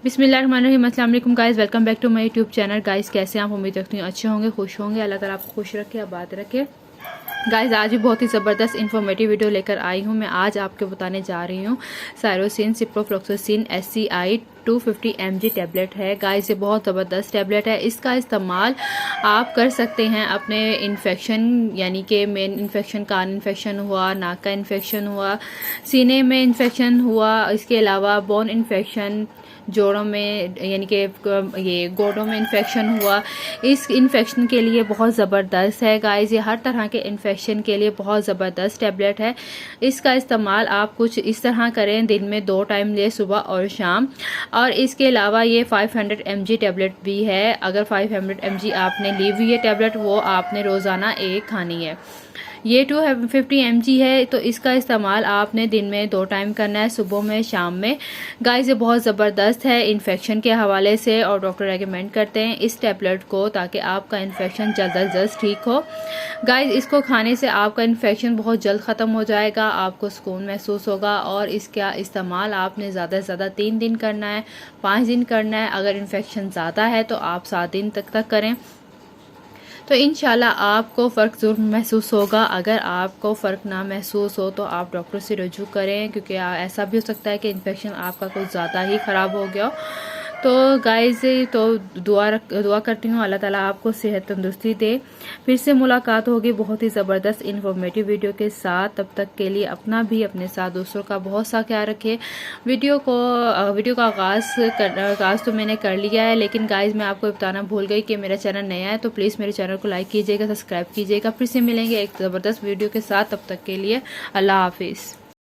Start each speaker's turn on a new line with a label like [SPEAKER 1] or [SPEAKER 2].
[SPEAKER 1] बिस्मिल्लाहिर्रहमानिर्रहीम। अस्सलाम वालेकुम guys, welcome back to my YouTube channel. Guys कैसे हैं आप? उम्मीद रखती हूँ अच्छे होंगे, खुश होंगे। अल्लाह ताला आपको खुश रखे, आबाद रखे। गाइस आज भी बहुत ही ज़बरदस्त इन्फॉर्मेटिव वीडियो लेकर आई हूँ। मैं आज आपको बताने जा रही हूँ साइरोसिन सिप्रोफ्लॉक्सासिन SCI 250 mg टैबलेट है। गाइस ये बहुत ज़बरदस्त टैबलेट है। इसका इस्तेमाल आप कर सकते हैं अपने इन्फेक्शन, यानी कि मेन इन्फेक्शन, कान इन्फेक्शन हुआ, नाक का इन्फेक्शन हुआ, सीने में इन्फेक्शन हुआ, इसके अलावा बोन इन्फेक्शन, जोड़ों में यानी कि ये गोडों में इन्फेक्शन हुआ, इस इन्फेक्शन के लिए बहुत ज़बरदस्त है। गाइस ये हर तरह के इन्फेक्शन के लिए बहुत ज़बरदस्त टैबलेट है। इसका इस्तेमाल आप कुछ इस तरह करें, दिन में 2 टाइम ले, सुबह और शाम। और इसके अलावा ये 500 mg टैबलेट भी है। अगर 500 mg आपने ली हुई है टैबलेट, वो आपने रोज़ाना एक खानी है। ये 250 mg है, तो इसका इस्तेमाल आपने दिन में 2 टाइम करना है, सुबह में, शाम में। गाइस ये बहुत ज़बरदस्त है इन्फेक्शन के हवाले से, और डॉक्टर रेकमेंड करते हैं इस टैबलेट को ताकि आपका इन्फेक्शन जल्द अज जल्द ठीक हो। गाइस इसको खाने से आपका इन्फेक्शन बहुत जल्द ख़त्म हो जाएगा, आपको सुकून महसूस होगा। और इसका इस्तेमाल आपने ज़्यादा से ज़्यादा 3 दिन करना है, 5 दिन करना है। अगर इन्फेक्शन ज़्यादा है तो आप 7 दिन तक करें, तो इंशाल्लाह आपको फ़र्क ज़रूर महसूस होगा। अगर आपको फ़र्क ना महसूस हो तो आप डॉक्टर से रुजू करें, क्योंकि ऐसा भी हो सकता है कि इन्फेक्शन आपका कुछ ज़्यादा ही ख़राब हो गया हो। तो गाइस तो दुआ करती हूँ अल्लाह ताला आपको सेहत तंदुरुस्ती दे। फिर से मुलाकात होगी बहुत ही ज़बरदस्त इन्फॉर्मेटिव वीडियो के साथ। तब तक के लिए अपना भी, अपने साथ दूसरों का बहुत सा ख्याल रखें। वीडियो का आगाज़ तो मैंने कर लिया है, लेकिन गाइस मैं आपको बताना भूल गई कि मेरा चैनल नया है, तो प्लीज़ मेरे चैनल को लाइक कीजिएगा, सब्सक्राइब कीजिएगा। फिर से मिलेंगे एक ज़बरदस्त वीडियो के साथ। तब तक के लिए अल्लाह हाफिज़।